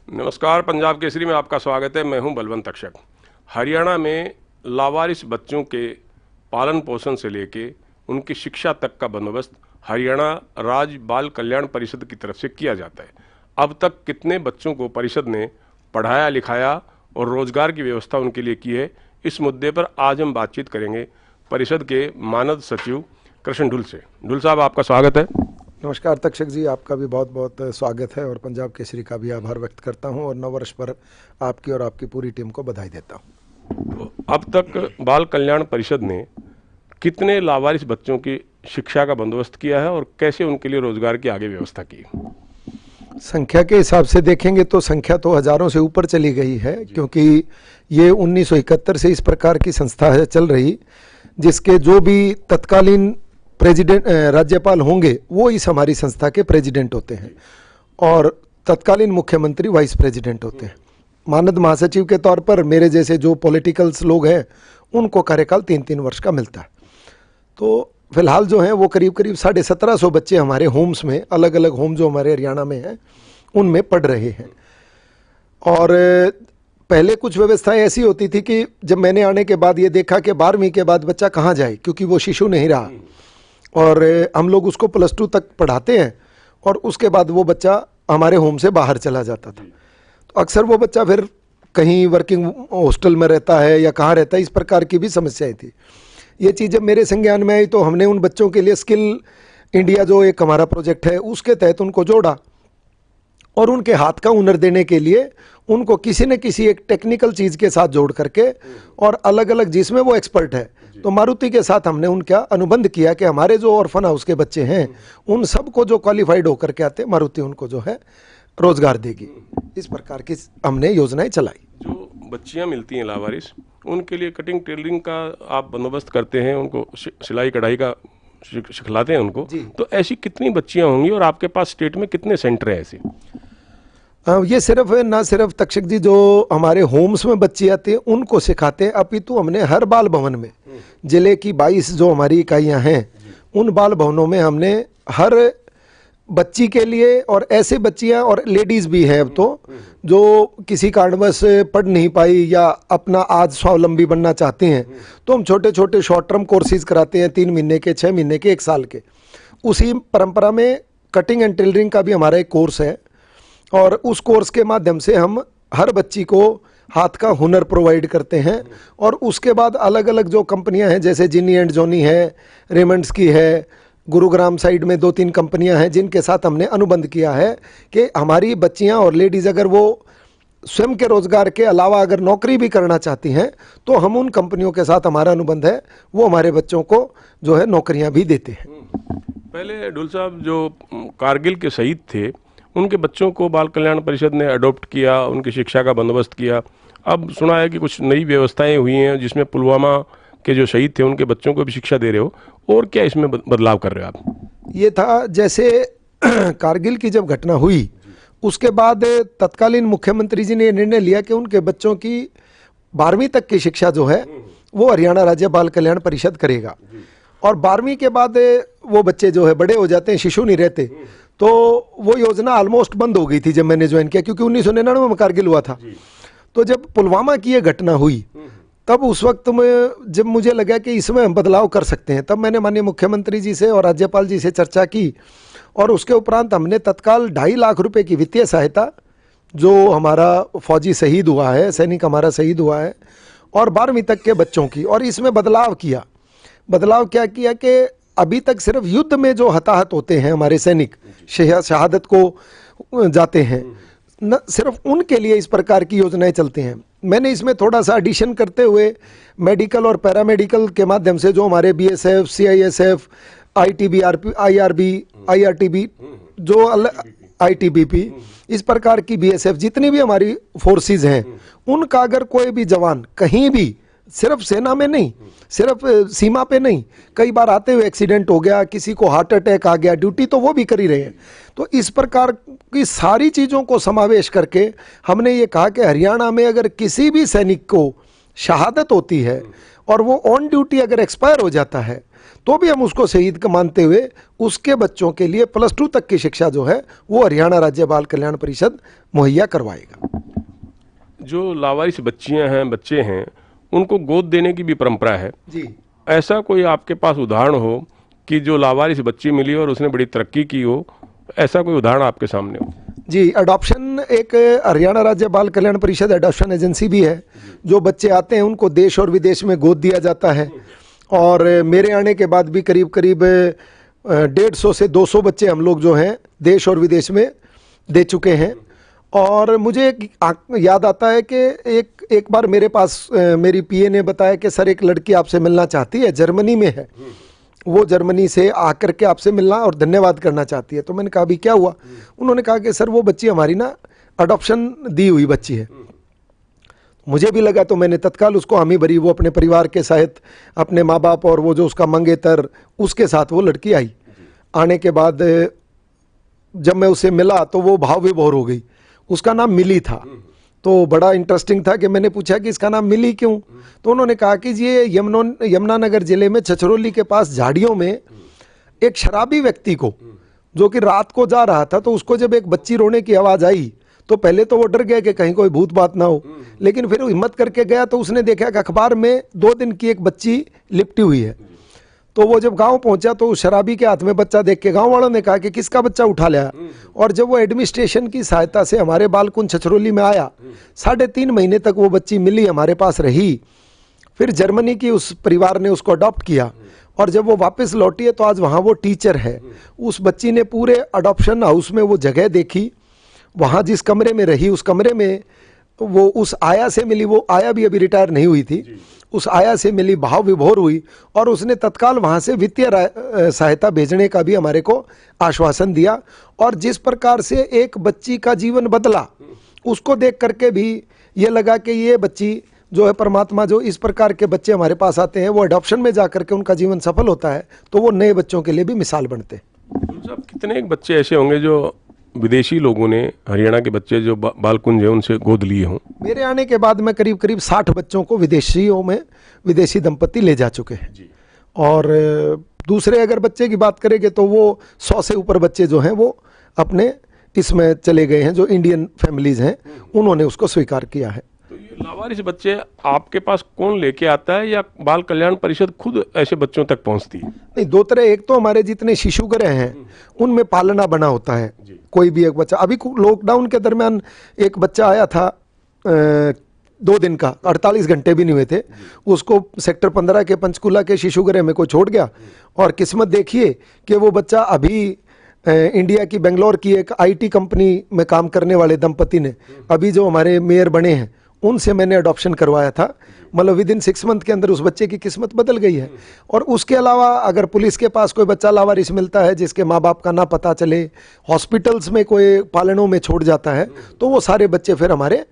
नमस्कार, पंजाब केसरी में आपका स्वागत है। मैं हूं बलवंत तक्षक। हरियाणा में लावारिस बच्चों के पालन पोषण से लेके उनकी शिक्षा तक का बंदोबस्त हरियाणा राज्य बाल कल्याण परिषद की तरफ से किया जाता है। अब तक कितने बच्चों को परिषद ने पढ़ाया लिखाया और रोजगार की व्यवस्था उनके लिए की है, इस मुद्दे पर आज हम बातचीत करेंगे परिषद के मानद सचिव कृष्ण ढुल से। ढुल साहब, आपका स्वागत है। नमस्कार तक्षक जी, आपका भी बहुत बहुत स्वागत है और पंजाब केसरी का भी आभार व्यक्त करता हूं और नववर्ष पर आपकी और आपकी पूरी टीम को बधाई देता हूं। तो अब तक बाल कल्याण परिषद ने कितने लावारिस बच्चों की शिक्षा का बंदोबस्त किया है और कैसे उनके लिए रोजगार की आगे व्यवस्था की? संख्या के हिसाब से देखेंगे तो संख्या तो हजारों से ऊपर चली गई है, क्योंकि ये 1971 से इस प्रकार की संस्था है चल रही, जिसके जो भी तत्कालीन प्रेसिडेंट राज्यपाल होंगे वो इस हमारी संस्था के प्रेसिडेंट होते हैं और तत्कालीन मुख्यमंत्री वाइस प्रेसिडेंट होते हैं। मानद महासचिव के तौर पर मेरे जैसे जो पॉलिटिकल्स लोग हैं उनको कार्यकाल 3-3 वर्ष का मिलता है। तो फिलहाल जो है वो करीब करीब 1750 बच्चे हमारे होम्स में, अलग अलग होम जो हमारे हरियाणा में हैं उनमें पढ़ रहे हैं। और पहले कुछ व्यवस्थाएं ऐसी होती थी कि जब मैंने आने के बाद ये देखा कि 12वीं के बाद बच्चा कहाँ जाए, क्योंकि वो शिशु नहीं रहा और हम लोग उसको +2 तक पढ़ाते हैं और उसके बाद वो बच्चा हमारे होम से बाहर चला जाता था। तो अक्सर वो बच्चा फिर कहीं वर्किंग हॉस्टल में रहता है या कहाँ रहता है, इस प्रकार की भी समस्याएं थी। ये चीज़ जब मेरे संज्ञान में आई तो हमने उन बच्चों के लिए स्किल इंडिया जो एक हमारा प्रोजेक्ट है उसके तहत उनको जोड़ा और उनके हाथ का हुनर देने के लिए उनको किसी न किसी एक टेक्निकल चीज़ के साथ जोड़ करके और अलग अलग जिसमें वो एक्सपर्ट है, तो मारुति के साथ हमने उनका अनुबंध किया कि हमारे जो ऑर्फन हाउस के बच्चे हैं उन सबको जो क्वालिफाइड होकर के आते, मारुति उनको जो है रोजगार देगी। इस प्रकार की हमने योजनाएं चलाई। जो बच्चियां मिलती हैं लावारिस, उनके लिए कटिंग टेलरिंग का आप बंदोबस्त करते हैं, उनको सिलाई कढ़ाई का सिखलाते हैं उनको, तो ऐसी कितनी बच्चियां होंगी और आपके पास स्टेट में कितने सेंटर हैं ऐसे? ये सिर्फ ना सिर्फ तक्षक जी जो हमारे होम्स में बच्चे आते हैं उनको सिखाते हैं, अपितु हमने हर बाल भवन में, जिले की 22 जो हमारी इकाइयां हैं उन बाल भवनों में हमने हर बच्ची के लिए, और ऐसे बच्चियां और लेडीज़ भी हैं अब तो जो किसी कारणवश पढ़ नहीं पाई या अपना आज स्वावलंबी बनना चाहते हैं, तो हम छोटे छोटे शॉर्ट टर्म कोर्सेज कराते हैं, 3 महीने के, 6 महीने के, 1 साल के। उसी परंपरा में कटिंग एंड टेलरिंग का भी हमारा एक कोर्स है और उस कोर्स के माध्यम से हम हर बच्ची को हाथ का हुनर प्रोवाइड करते हैं। और उसके बाद अलग अलग जो कंपनियां हैं, जैसे जिनी एंड जोनी है, रेमंड्स की है, गुरुग्राम साइड में 2-3 कंपनियां हैं जिनके साथ हमने अनुबंध किया है कि हमारी बच्चियां और लेडीज़ अगर वो स्वयं के रोजगार के अलावा अगर नौकरी भी करना चाहती हैं तो हम उन कंपनियों के साथ हमारा अनुबंध है, वो हमारे बच्चों को जो है नौकरियां भी देते हैं। पहले ढुल साहब जो कारगिल के शहीद थे उनके बच्चों को बाल कल्याण परिषद ने अडॉप्ट किया, उनकी शिक्षा का बंदोबस्त किया। अब सुना है कि कुछ नई व्यवस्थाएं हुई हैं जिसमें पुलवामा के जो शहीद थे उनके बच्चों को भी शिक्षा दे रहे हो, और क्या इसमें बदलाव कर रहे हो आप? ये था जैसे कारगिल की जब घटना हुई उसके बाद तत्कालीन मुख्यमंत्री जी ने निर्णय लिया कि उनके बच्चों की 12वीं तक की शिक्षा जो है वो हरियाणा राज्य बाल कल्याण परिषद करेगा। और 12वीं के बाद वो बच्चे जो है बड़े हो जाते हैं, शिशु नहीं रहते, तो वो योजना ऑलमोस्ट बंद हो गई थी जब मैंने ज्वाइन किया, क्योंकि 1999 में कारगिल हुआ था। तो जब पुलवामा की ये घटना हुई तब उस वक्त में जब मुझे लगा कि इसमें हम बदलाव कर सकते हैं, तब मैंने माननीय मुख्यमंत्री जी से और राज्यपाल जी से चर्चा की और उसके उपरांत हमने तत्काल 2.5 लाख रुपए की वित्तीय सहायता, जो हमारा फौजी शहीद हुआ है, सैनिक हमारा शहीद हुआ है, और 12वीं तक के बच्चों की, और इसमें बदलाव किया। बदलाव क्या किया कि अभी तक सिर्फ युद्ध में जो हताहत होते हैं हमारे सैनिक, शहादत को जाते हैं, न सिर्फ उनके लिए इस प्रकार की योजनाएं चलते हैं। मैंने इसमें थोड़ा सा एडिशन करते हुए मेडिकल और पैरामेडिकल के माध्यम से जो हमारे BSF, CISF, ITBP, IRB, IRTB, जो ITBP, इस प्रकार की BSF जितनी भी हमारी फोर्सेस हैं, उनका अगर कोई भी जवान कहीं भी, सिर्फ सेना में नहीं, सिर्फ सीमा पे नहीं, कई बार आते हुए एक्सीडेंट हो गया, किसी को हार्ट अटैक आ गया, ड्यूटी तो वो भी कर ही रहे हैं। तो इस प्रकार की सारी चीज़ों को समावेश करके हमने ये कहा कि हरियाणा में अगर किसी भी सैनिक को शहादत होती है और वो ऑन ड्यूटी अगर एक्सपायर हो जाता है तो भी हम उसको शहीद का मानते हुए उसके बच्चों के लिए +2 तक की शिक्षा जो है वो हरियाणा राज्य बाल कल्याण परिषद मुहैया करवाएगा। जो लावारिस बच्चियां हैं, बच्चे हैं, उनको गोद देने की भी परंपरा है जी। ऐसा कोई आपके पास उदाहरण हो कि जो लावारिस बच्ची मिली और उसने बड़ी तरक्की की हो, ऐसा कोई उदाहरण आपके सामने हो? जी, अडॉप्शन एक हरियाणा राज्य बाल कल्याण परिषद अडॉप्शन एजेंसी भी है। जो बच्चे आते हैं उनको देश और विदेश में गोद दिया जाता है और मेरे आने के बाद भी करीब करीब 150 से 200 बच्चे हम लोग जो हैं देश और विदेश में दे चुके हैं। और मुझे याद आता है कि एक बार मेरे पास मेरी पीए ने बताया कि सर एक लड़की आपसे मिलना चाहती है, जर्मनी में है, वो जर्मनी से आकर के आपसे मिलना और धन्यवाद करना चाहती है। तो मैंने कहा अभी क्या हुआ? उन्होंने कहा कि सर वो बच्ची हमारी ना अडॉप्शन दी हुई बच्ची है। मुझे भी लगा तो मैंने तत्काल उसको हामी भरी, वो अपने परिवार के साथ, अपने माँ बाप और वो जो उसका मंगेतर, उसके साथ वो लड़की आई। आने के बाद जब मैं उसे मिला तो वो भाव विभोर हो गई। उसका नाम मिली था। तो बड़ा इंटरेस्टिंग था कि मैंने पूछा कि इसका नाम मिली क्यों? तो उन्होंने कहा कि ये यमुनानगर जिले में छछरौली के पास झाड़ियों में एक शराबी व्यक्ति को, जो कि रात को जा रहा था, तो उसको जब एक बच्ची रोने की आवाज़ आई तो पहले तो वो डर गया कि कहीं कोई भूत बात ना हो, लेकिन फिर हिम्मत करके गया तो उसने देखा कि अखबार में 2 दिन की एक बच्ची लिपटी हुई है। तो वो जब गांव पहुंचा तो उस शराबी के हाथ में बच्चा देख के गांव वालों ने कहा कि किसका बच्चा उठा लिया। और जब वो एडमिनिस्ट्रेशन की सहायता से हमारे बालकुंज छछरौली में आया, 3.5 महीने तक वो बच्ची मिली, हमारे पास रही। फिर जर्मनी की उस परिवार ने उसको अडॉप्ट किया और जब वो वापस लौटी है तो आज वहाँ वो टीचर है। उस बच्ची ने पूरे अडॉप्शन हाउस में वो जगह देखी, वहाँ जिस कमरे में रही उस कमरे में वो उस आया से मिली। वो आया भी अभी रिटायर नहीं हुई थी। उस आया से मिली, भाव विभोर हुई और उसने तत्काल वहाँ से वित्तीय सहायता भेजने का भी हमारे को आश्वासन दिया। और जिस प्रकार से एक बच्ची का जीवन बदला, उसको देख करके भी ये लगा कि ये बच्ची जो है, परमात्मा जो इस प्रकार के बच्चे हमारे पास आते हैं वो अडॉप्शन में जा करके उनका जीवन सफल होता है, तो वो नए बच्चों के लिए भी मिसाल बनते हैं। कितने एक बच्चे ऐसे होंगे जो विदेशी लोगों ने, हरियाणा के बच्चे जो बालकुंज है उनसे गोद लिए हों? मेरे आने के बाद में करीब करीब 60 बच्चों को विदेशियों में विदेशी दंपति ले जा चुके हैं जी। और दूसरे अगर बच्चे की बात करेंगे तो वो 100 से ऊपर बच्चे जो हैं वो अपने इसमें चले गए हैं। जो इंडियन फैमिलीज हैं उन्होंने उसको स्वीकार किया है। तो ये लावारिस बच्चे आपके पास कौन लेके आता है या बाल कल्याण परिषद खुद ऐसे बच्चों तक पहुंचती है? नहीं, 2 तरह। एक तो हमारे जितने शिशु गृह हैं उनमें पालना बना होता है। कोई भी एक बच्चा, अभी लॉकडाउन के दरमियान एक बच्चा आया था 2 दिन का, 48 घंटे भी नहीं हुए थे, उसको सेक्टर 15 के पंचकूला के शिशु गृह में कोई छोड़ गया। और किस्मत देखिए कि वो बच्चा अभी इंडिया की बेंगलोर की एक IT कंपनी में काम करने वाले दंपति ने, अभी जो हमारे मेयर बने हैं, उनसे मैंने अडॉप्शन करवाया था। मतलब विदिन 6 मंथ के अंदर उस बच्चे की किस्मत बदल गई है। और उसके अलावा अगर पुलिस के पास कोई बच्चा लावारिस मिलता है जिसके माँ बाप का ना पता चले, हॉस्पिटल्स में कोई पालनों में छोड़ जाता है, तो वो सारे बच्चे फिर हमारे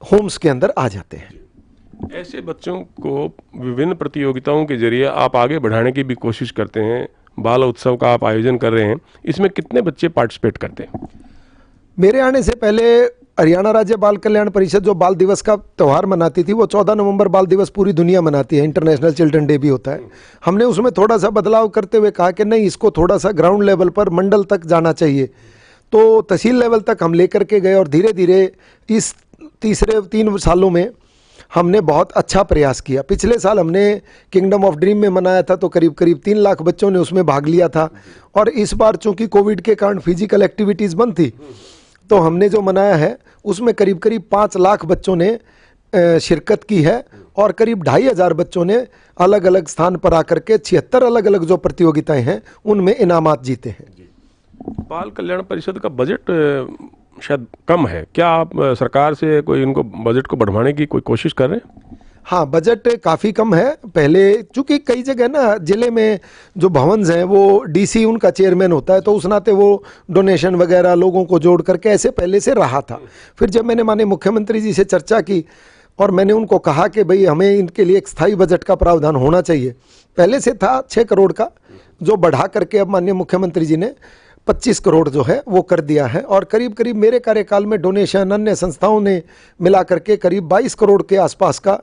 होम्स के अंदर आ जाते हैं। ऐसे बच्चों को विभिन्न प्रतियोगिताओं के जरिए आप आगे बढ़ाने की भी कोशिश करते हैं। बाल उत्सव का आप आयोजन कर रहे हैं, इसमें कितने बच्चे पार्टिसिपेट करते हैं? मेरे आने से पहले हरियाणा राज्य बाल कल्याण परिषद जो बाल दिवस का त्यौहार मनाती थी, वो 14 नवंबर बाल दिवस पूरी दुनिया मनाती है, इंटरनेशनल चिल्ड्रन डे भी होता है। हमने उसमें थोड़ा सा बदलाव करते हुए कहा कि नहीं, इसको थोड़ा सा ग्राउंड लेवल पर मंडल तक जाना चाहिए। तो तहसील लेवल तक हम लेकर के गए और धीरे धीरे इस 3 सालों में हमने बहुत अच्छा प्रयास किया। पिछले साल हमने किंगडम ऑफ ड्रीम में मनाया था, तो करीब करीब 3 लाख बच्चों ने उसमें भाग लिया था। और इस बार चूंकि कोविड के कारण फिजिकल एक्टिविटीज़ बंद थी, तो हमने जो मनाया है उसमें करीब करीब 5 लाख बच्चों ने शिरकत की है और करीब 2,500 बच्चों ने अलग अलग स्थान पर आकर के 76 अलग अलग जो प्रतियोगिताएं हैं उनमें इनामात जीते हैं। बाल कल्याण परिषद का बजट शायद कम है, क्या आप सरकार से कोई इनको बजट को बढ़वाने की कोई कोशिश कर रहे हैं? हाँ, बजट काफ़ी कम है। पहले चूंकि कई जगह ना जिले में जो भवन्स हैं वो DC उनका चेयरमैन होता है, तो उस नाते वो डोनेशन वगैरह लोगों को जोड़ करके ऐसे पहले से रहा था। फिर जब मैंने माननीय मुख्यमंत्री जी से चर्चा की और मैंने उनको कहा कि भाई हमें इनके लिए एक स्थायी बजट का प्रावधान होना चाहिए। पहले से था 6 करोड़ का, जो बढ़ा करके अब माननीय मुख्यमंत्री जी ने 25 करोड़ जो है वो कर दिया है। और करीब करीब मेरे कार्यकाल में डोनेशन अन्य संस्थाओं ने मिला करके करीब 22 करोड़ के आसपास का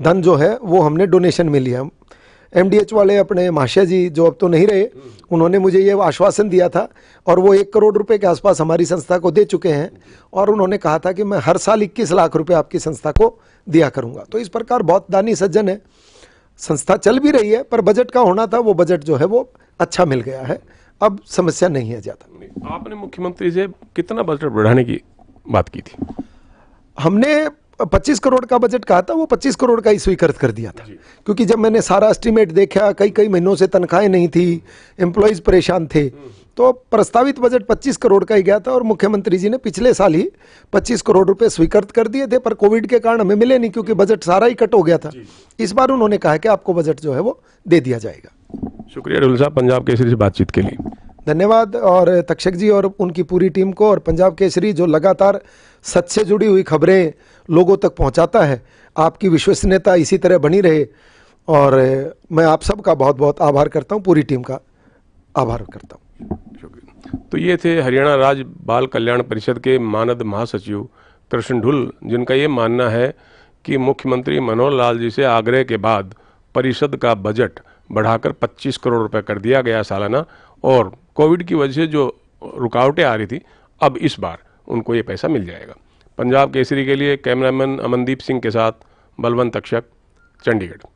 धन जो है वो हमने डोनेशन में लिया। एमडीएच वाले अपने महाशय जी जो अब तो नहीं रहे, उन्होंने मुझे ये आश्वासन दिया था और वो 1 करोड़ रुपए के आसपास हमारी संस्था को दे चुके हैं और उन्होंने कहा था कि मैं हर साल 21 लाख रुपए आपकी संस्था को दिया करूंगा। तो इस प्रकार बहुत दानी सज्जन है, संस्था चल भी रही है, पर बजट का होना था वो बजट जो है वो अच्छा मिल गया है, अब समस्या नहीं है ज़्यादा। आपने मुख्यमंत्री से कितना बजट बढ़ाने की बात की थी? हमने 25 करोड़ का बजट कहा था, वो 25 करोड़ का ही स्वीकृत कर दिया था, क्योंकि जब मैंने सारा एस्टीमेट देखा, कई कई महीनों से तनख्वाहें नहीं थी, एम्प्लॉयज़ परेशान थे, तो प्रस्तावित बजट 25 करोड़ का ही गया था और मुख्यमंत्री जी ने पिछले साल ही 25 करोड़ रुपए स्वीकृत कर दिए थे, पर कोविड के कारण हमें मिले नहीं क्योंकि बजट सारा ही कट हो गया था। इस बार उन्होंने कहा कि आपको बजट जो है वो दे दिया जाएगा। शुक्रिया ढुल्ल साहब पंजाब केसरी से बातचीत के लिए। धन्यवाद। और तक्षक जी और उनकी पूरी टीम को, और पंजाब केसरी जो लगातार सच से जुड़ी हुई खबरें लोगों तक पहुंचाता है, आपकी विश्वसनीयता इसी तरह बनी रहे। और मैं आप सबका बहुत बहुत आभार करता हूं, पूरी टीम का आभार करता हूं। शुक्रिया। तो ये थे हरियाणा राज्य बाल कल्याण परिषद के मानद महासचिव कृष्ण ढुल्ल, जिनका ये मानना है कि मुख्यमंत्री मनोहर लाल जी से आग्रह के बाद परिषद का बजट बढ़ाकर 25 करोड़ रुपए कर दिया गया सालाना, और कोविड की वजह से जो रुकावटें आ रही थी, अब इस बार उनको ये पैसा मिल जाएगा। पंजाब केसरी के लिए कैमरामैन अमनदीप सिंह के साथ बलवंत तक्षक, चंडीगढ़।